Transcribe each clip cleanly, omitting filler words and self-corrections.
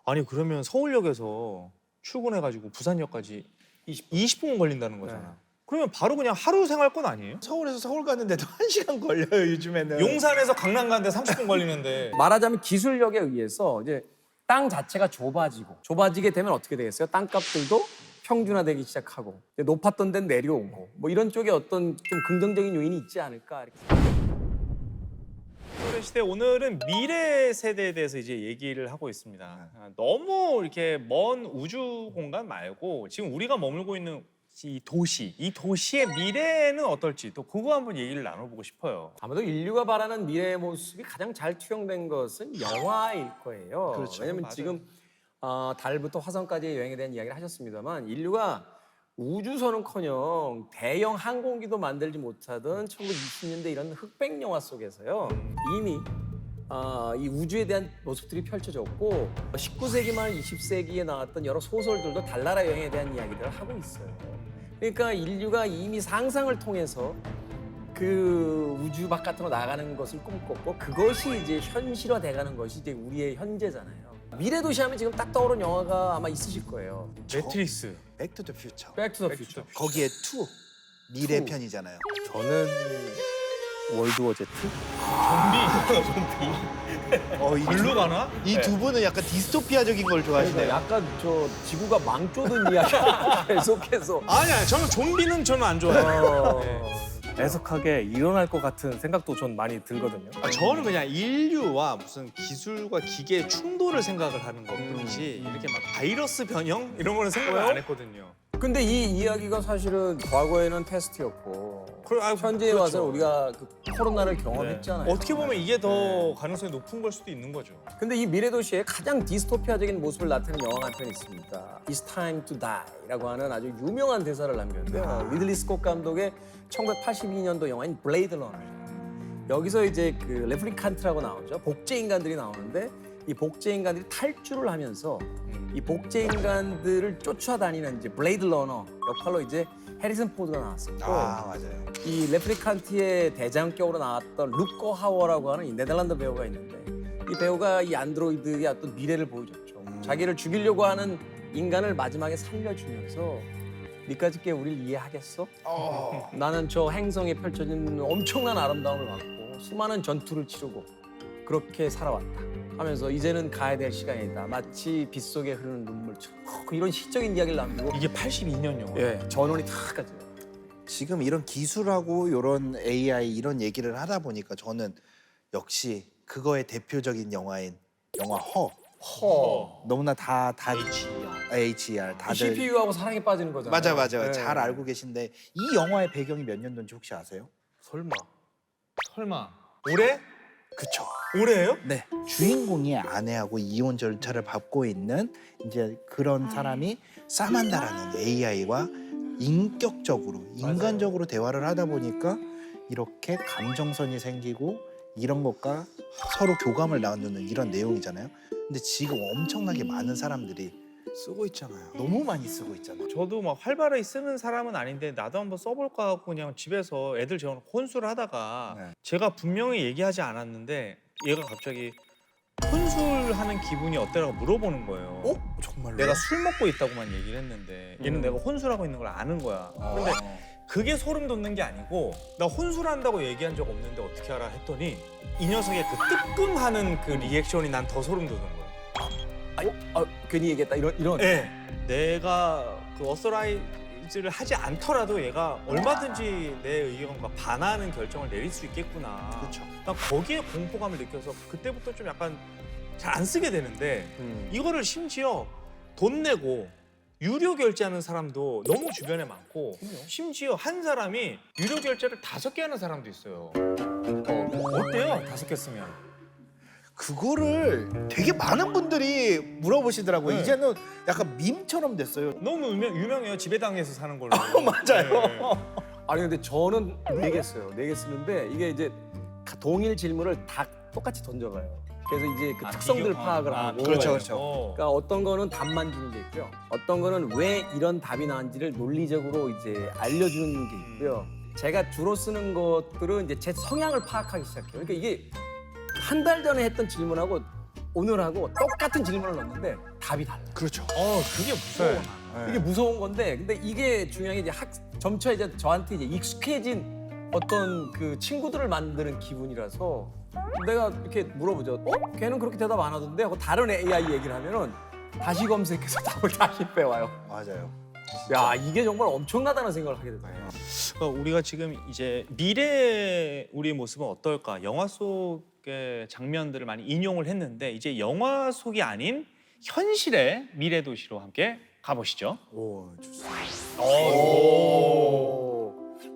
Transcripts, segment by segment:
아니 그러면 서울역에서 출근해가지고 부산역까지 20분 걸린다는 거잖아. 네. 그러면 바로 그냥 하루 생활권 아니에요? 서울에서 서울 가는데도 1시간 걸려요 요즘에는. 용산에서 강남 가는데 30분 걸리는데. 말하자면 기술력에 의해서 이제 땅 자체가 좁아지게 되면 어떻게 되겠어요? 땅값들도 평준화되기 시작하고 높았던 데는 내려오고 뭐 이런 쪽에 어떤 좀 긍정적인 요인이 있지 않을까 이렇게. 소련 시대 오늘은 미래 세대에 대해서 이제 얘기를 하고 있습니다. 너무 이렇게 먼 우주 공간 말고 지금 우리가 머물고 있는 이 도시의 미래는 어떨지 또 그거 한번 얘기를 나눠보고 싶어요. 아마도 인류가 바라는 미래의 모습이 가장 잘 투영된 것은 영화일 거예요. 그렇죠. 왜냐하면 맞아요. 지금 달부터 화성까지의 여행에 대한 이야기를 하셨습니다만 인류가 우주선은커녕 대형 항공기도 만들지 못하던 1920년대 이런 흑백 영화 속에서요 이미 이 우주에 대한 모습들이 펼쳐졌고 19세기 말 20세기에 나왔던 여러 소설들도 달나라 여행에 대한 이야기들을 하고 있어요. 그러니까 인류가 이미 상상을 통해서 그 우주 바깥으로 나가는 것을 꿈꿨고 그것이 이제 현실화돼가는 것이 이제 우리의 현재잖아요. 미래 도시 하면 지금 딱 떠오른 영화가 아마 있으실 거예요. 매트리스. 백투더퓨처. 백투더퓨처. 거기에 투 미래 투. 편이잖아요. 저는 월드워 제트. 글로 가나? 이 두 분은 약간 디스토피아적인 걸 좋아하시네요. 약간 저 지구가 망조든 이야기 계속해서 아니야, 저는 좀비는 저는 안 좋아해요. 애석하게 일어날 것 같은 생각도 전 많이 들거든요. 저는 그냥 인류와 무슨 기술과 기계의 충돌을 생각을 하는 것뿐이지 이렇게 막 바이러스 변형 이런 거는 생각을 안 했거든요. 근데 이 이야기가 사실은 과거에는 테스트였고 현재에 그렇죠. 와서 우리가 그 코로나를 경험했잖아요. 어떻게 보면 이게 더 가능성이 높은 걸 수도 있는 거죠. 근데 이 미래 도시의 가장 디스토피아적인 모습을 나타내는 영화가 한 편 있습니다. It's Time to Die라고 하는 아주 유명한 대사를 남겼는데요. 리들리 스콧 감독의 1982년도 영화인 블레이드 러너. 여기서 이제 그 레플리칸트라고 나오죠. 복제 인간들이 나오는데 이 복제 인간들이 탈주를 하면서 이 복제 인간들을 쫓아다니는 이제 블레이드 러너 역할로 이제 해리슨 포드가 나왔었고 맞아요. 이 레플리칸트의 대장격으로 나왔던 루커 하워라고 하는 이 네덜란드 배우가 있는데 이 배우가 이 안드로이드의 어떤 미래를 보여줬죠. 자기를 죽이려고 하는 인간을 마지막에 살려주면서 니까짓 우리를 이해하겠어? 나는 저 행성에 펼쳐진 엄청난 아름다움을 받고 수많은 전투를 치르고 그렇게 살아왔다 하면서 이제는 가야 될 시간이다. 마치 빗속에 흐르는 눈물처럼 이런 시적인 이야기를 남기고 이게 82년 영화. 예, 전원이 탁 가져요. 지금 이런 기술하고 이런 AI 이런 얘기를 하다 보니까 저는 역시 그거의 대표적인 영화인 영화 허. 너무나 다 HER 다들 CPU하고 사랑에 빠지는 거잖아요. 맞아요. 네. 잘 알고 계신데 이 영화의 배경이 몇 년도인지 혹시 아세요? 설마 올해? 그쵸. 올해예요? 네. 주인공이 아내하고 이혼 절차를 밟고 있는 이제 그런 사람이 사만다라는 AI와 인격적으로 인간적으로 대화를 하다 보니까 이렇게 감정선이 생기고 이런 것과 서로 교감을 나누는 이런 내용이잖아요. 근데 지금 엄청나게 많은 사람들이 쓰고 있잖아요. 너무 많이 쓰고 있잖아요. 저도 막 활발히 쓰는 사람은 아닌데 나도 한번 써볼까 하고 그냥 집에서 애들 재워놓고 혼술을 하다가 네. 제가 분명히 얘기하지 않았는데 얘가 갑자기 혼술하는 기분이 어때라고 물어보는 거예요. 정말로? 내가 술 먹고 있다고만 얘기를 했는데 얘는 내가 혼술하고 있는 걸 아는 거야. 근데 그게 소름 돋는 게 아니고 나 혼술한다고 얘기한 적 없는데 어떻게 알아 했더니 이 녀석의 그 뜨끔하는 그 리액션이 난 더 소름 돋는 거야. 괜히 얘기했다 이런. 네. 내가 그 어서라이즈를 하지 않더라도 얘가 얼마든지 내 의견과 반하는 결정을 내릴 수 있겠구나. 그렇죠. 난 거기에 공포감을 느껴서 그때부터 좀 약간 잘 안 쓰게 되는데 이거를 심지어 돈 내고 유료 결제하는 사람도 너무 주변에 많고 심지어 한 사람이 유료 결제를 5개 하는 사람도 있어요. 어때요? 5개 쓰면. 그거를 되게 많은 분들이 물어보시더라고요. 네. 이제는 약간 밈처럼 됐어요. 너무 유명해요. 지배당해서 사는 걸로. 맞아요. 아니 근데 저는 4개 써요. 4개 쓰는데 이게 이제 동일 질문을 다 똑같이 던져봐요. 그래서 이제 그 특성들 파악을 하고 그렇죠. 그러니까 어떤 거는 답만 주는 게 있고요. 어떤 거는 왜 이런 답이 나왔는지를 논리적으로 이제 알려주는 게 있고요. 제가 주로 쓰는 것들은 이제 제 성향을 파악하기 시작해요. 그러니까 이게 한 달 전에 했던 질문하고 오늘하고 똑같은 질문을 넣었는데 답이 달라. 그렇죠. 그게 무서워. 네. 이게 무서운 건데, 근데 이게 중요한 게 이제 점차 이제 저한테 이제 익숙해진 어떤 그 친구들을 만드는 기분이라서 내가 이렇게 물어보죠. 걔는 그렇게 대답 안 하던데 하고 다른 AI 얘기를 하면은 다시 검색해서 답을 다시 빼와요. 맞아요. 야, 이게 정말 엄청나다는 생각을 하게 되네요. 그러니까 우리가 지금 이제 미래 우리의 모습은 어떨까? 영화 속의 장면들을 많이 인용을 했는데 이제 영화 속이 아닌 현실의 미래 도시로 함께 가보시죠. 오, 좋습니다.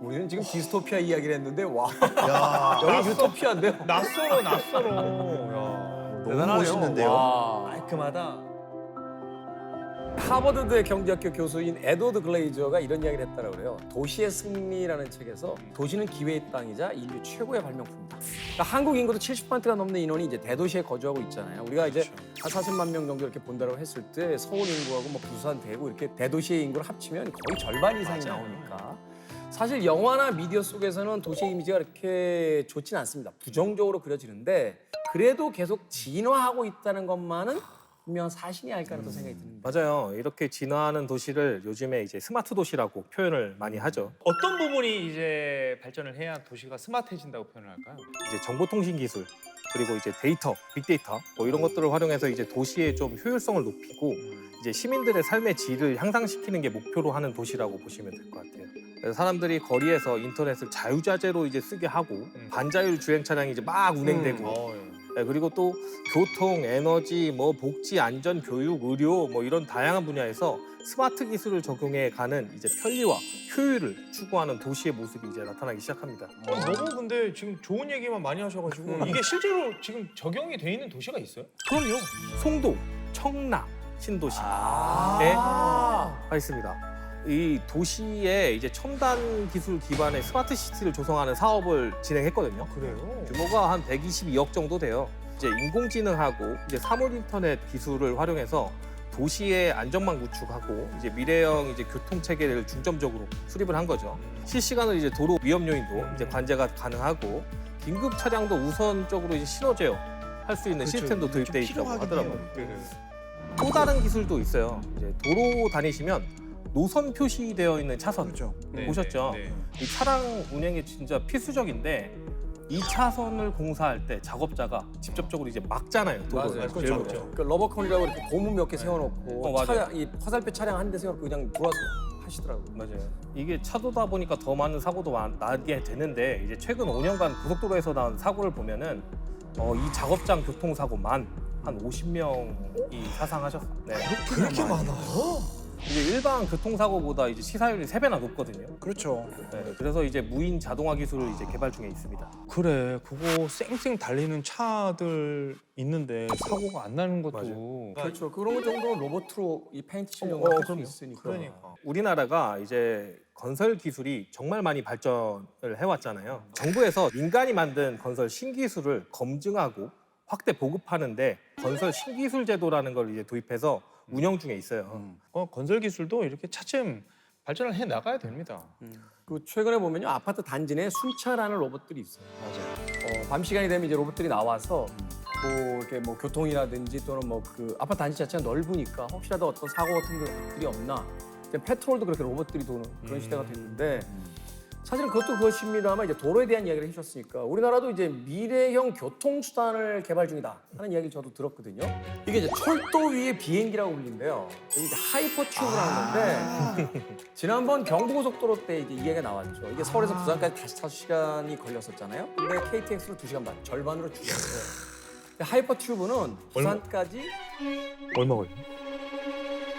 우리는 지금 디스토피아 이야기를 했는데 와, 야, 여기 유토피아인데요. 낯설어. 너무 멋있는데요. 와. 깔끔하다. 하버드대 경제학교 교수인 에드워드 글레이저가 이런 이야기를 했다고 그래요. 도시의 승리라는 책에서 도시는 기회의 땅이자 인류 최고의 발명품이다. 그러니까 한국 인구도 70%가 넘는 인원이 이제 대도시에 거주하고 있잖아요. 우리가 이제 한 40만 명 정도 이렇게 본다고 했을 때 서울 인구하고 뭐 부산, 대구 이렇게 대도시의 인구를 합치면 거의 절반 이상이 나오니까 사실 영화나 미디어 속에서는 도시의 이미지가 그렇게 좋진 않습니다. 부정적으로 그려지는데 그래도 계속 진화하고 있다는 것만은 분명 사실이 아닐까라는 또 생각이 드는데. 맞아요. 이렇게 진화하는 도시를 요즘에 이제 스마트 도시라고 표현을 많이 하죠. 어떤 부분이 이제 발전을 해야 도시가 스마트해진다고 표현을 할까요? 이제 정보통신 기술 그리고 이제 데이터, 빅데이터 뭐 이런 것들을 활용해서 이제 도시의 좀 효율성을 높이고 이제 시민들의 삶의 질을 향상시키는 게 목표로 하는 도시라고 보시면 될 것 같아요. 그래서 사람들이 거리에서 인터넷을 자유자재로 이제 쓰게 하고 반자율 주행 차량이 이제 막 운행되고 네, 그리고 또 교통, 에너지, 뭐 복지, 안전, 교육, 의료 뭐 이런 다양한 분야에서 스마트 기술을 적용해 가는 이제 편리와 효율을 추구하는 도시의 모습이 이제 나타나기 시작합니다. 너무 근데 지금 좋은 얘기만 많이 하셔가지고 이게 실제로 지금 적용이 돼 있는 도시가 있어요? 그럼요. 송도, 청라, 신도시에 아. 가 있습니다. 이 도시에 이제 첨단 기술 기반의 스마트 시티를 조성하는 사업을 진행했거든요. 그래요? 규모가 한 122억 정도 돼요. 이제 인공지능하고 이제 사물 인터넷 기술을 활용해서 도시의 안전망 구축하고 이제 미래형 이제 교통 체계를 중점적으로 수립을 한 거죠. 실시간으로 이제 도로 위험 요인도 이제 관제가 가능하고 긴급 차량도 우선적으로 이제 신호 제어 할 수 있는 시스템도 도입돼 있다고 하더라고요. 또 다른 기술도 있어요. 이제 도로 다니시면 노선 표시되어 있는 차선 그렇죠. 보셨죠? 이 차량 운행이 진짜 필수적인데 이 차선을 공사할 때 작업자가 직접적으로 이제 막잖아요. 도로를. 맞아요. 그렇죠, 그렇죠. 그 러버컨이라고 이렇게 고문 몇 개 세워놓고 맞아요. 차량, 이 화살표 차량 한 대 세워놓고 그냥 들어와서 하시더라고요. 맞아요. 이게 차도다 보니까 더 많은 사고도 나게 되는데 이제 최근 5년간 고속도로에서 나온 사고를 보면은 이 작업장 교통사고만 한 50명이 사상하셨어요. 네. 그렇게 많아요? 이제 일반 교통사고보다 이제 치사율이 3배나 높거든요. 그렇죠. 네, 그래서 이제 무인 자동화 기술을 이제 개발 중에 있습니다. 그래, 그거 쌩쌩 달리는 차들 있는데 사고가 안 나는 것도 맞아요. 그렇죠. 그런 거 정도는 로봇으로 이 페인트 칠려고 할 수 있으니까. 그러니까. 우리나라가 이제 건설 기술이 정말 많이 발전을 해왔잖아요. 정부에서 민간이 만든 건설 신기술을 검증하고 확대 보급하는데 건설 신기술 제도라는 걸 이제 도입해서 운영 중에 있어요. 건설 기술도 이렇게 차츰 발전을 해 나가야 됩니다. 그 최근에 보면요 아파트 단지 내에 순찰하는 로봇들이 있어요. 맞아요. 밤 시간이 되면 이제 로봇들이 나와서 뭐 이렇게 뭐 교통이라든지 또는 뭐 그 아파트 단지 자체가 넓으니까 혹시라도 어떤 사고 같은 것들이 없나. 이제 페트롤도 그렇게 로봇들이 도는 그런 시대가 됐는데 사실은 그것도 그것입니다만 이제 도로에 대한 이야기를 해주셨으니까 우리나라도 이제 미래형 교통수단을 개발 중이다 하는 이야기를 저도 들었거든요. 이게 이제 철도 위의 비행기라고 불리는데요. 이게 이제 하이퍼튜브라는 건데 지난번 경부고속도로 때 이제 이야기가 나왔죠. 이게 서울에서 부산까지 다시 5시간이 걸렸었잖아요. 근데 KTX로 2시간 반, 절반으로 줄였어요. 하이퍼튜브는 부산까지 얼마 걸려?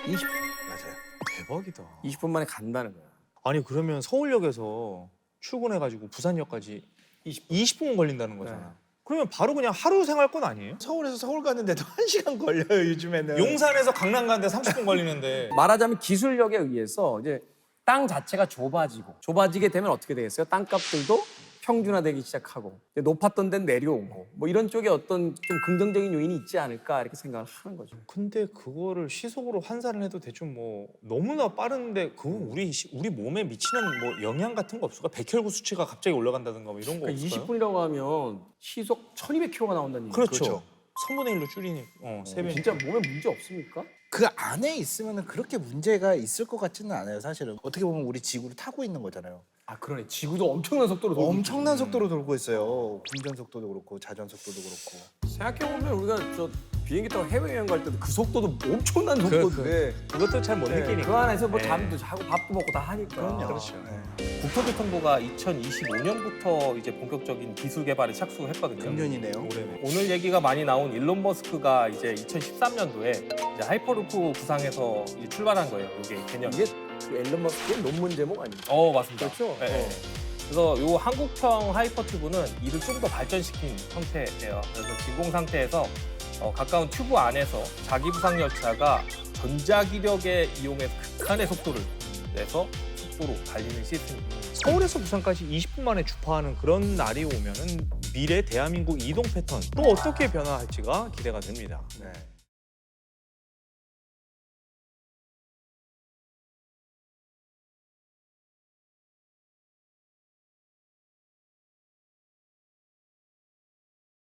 맞아요. 대박이다. 20분 만에 간다는 거야. 아니 그러면 서울역에서 출근해가지고 부산역까지 20분 걸린다는 거잖아. 그러면 바로 그냥 하루 생활권 아니에요? 서울에서 서울 가는데도 1시간 걸려요, 요즘에는. 용산에서 강남 가는데 30분 걸리는데. 말하자면 기술력에 의해서 이제 땅 자체가 좁아지게 되면 어떻게 되겠어요? 땅값들도 평준화되기 시작하고 이제 높았던 데는 내려오고 뭐 이런 쪽에 어떤 좀 긍정적인 요인이 있지 않을까 이렇게 생각을 하는 거죠. 근데 그거를 시속으로 환산을 해도 대충 뭐 너무나 빠른데 그건 우리 몸에 미치는 뭐 영향 같은 거 없을까? 백혈구 수치가 갑자기 올라간다든가 뭐 이런 거 그러니까 없을까요? 20분이라고 하면 시속 1200km가 나온다는 얘기죠. 그렇죠. 3분의 1로 줄이니 3배. 진짜 몸에 문제 없습니까? 그 안에 있으면 그렇게 문제가 있을 것 같지는 않아요. 사실은 어떻게 보면 우리 지구를 타고 있는 거잖아요. 아 그러네. 지구도 엄청난 속도로 돌고 엄청난 속도로 돌고 있어요. 운전 속도도 그렇고 자전 속도도 그렇고. 생각해보면 우리가 저 비행기 타고 해외여행 갈 때도 그 속도도 엄청난 속도인데 그것도 잘 못 그 느끼니까. 안에서 뭐 네. 잠도 자고 밥도 먹고 다 하니까. 그럼요. 그렇죠. 네. 국토교통부가 2025년부터 이제 본격적인 기술 개발에 착수했거든요. 금년이네요. 올해네. 오늘 얘기가 많이 나온 일론 머스크가 이제 2013년도에 이제 하이퍼루프 구상에서 이제 출발한 거예요. 이게 개념. 이게 그 앨런 머스크의 논문 제목 아니에요? 맞습니다. 그렇죠? 네, 네. 그래서 요 한국형 하이퍼튜브는 이를 좀 더 발전시킨 형태예요. 그래서 진공 상태에서 가까운 튜브 안에서 자기 부상 열차가 전자기력에 이용해서 극한의 속도를 내서 속도로 달리는 시스템입니다. 서울에서 부산까지 20분 만에 주파하는 그런 날이 오면은 미래 대한민국 이동 패턴 또 어떻게 변화할지가 기대가 됩니다. 네.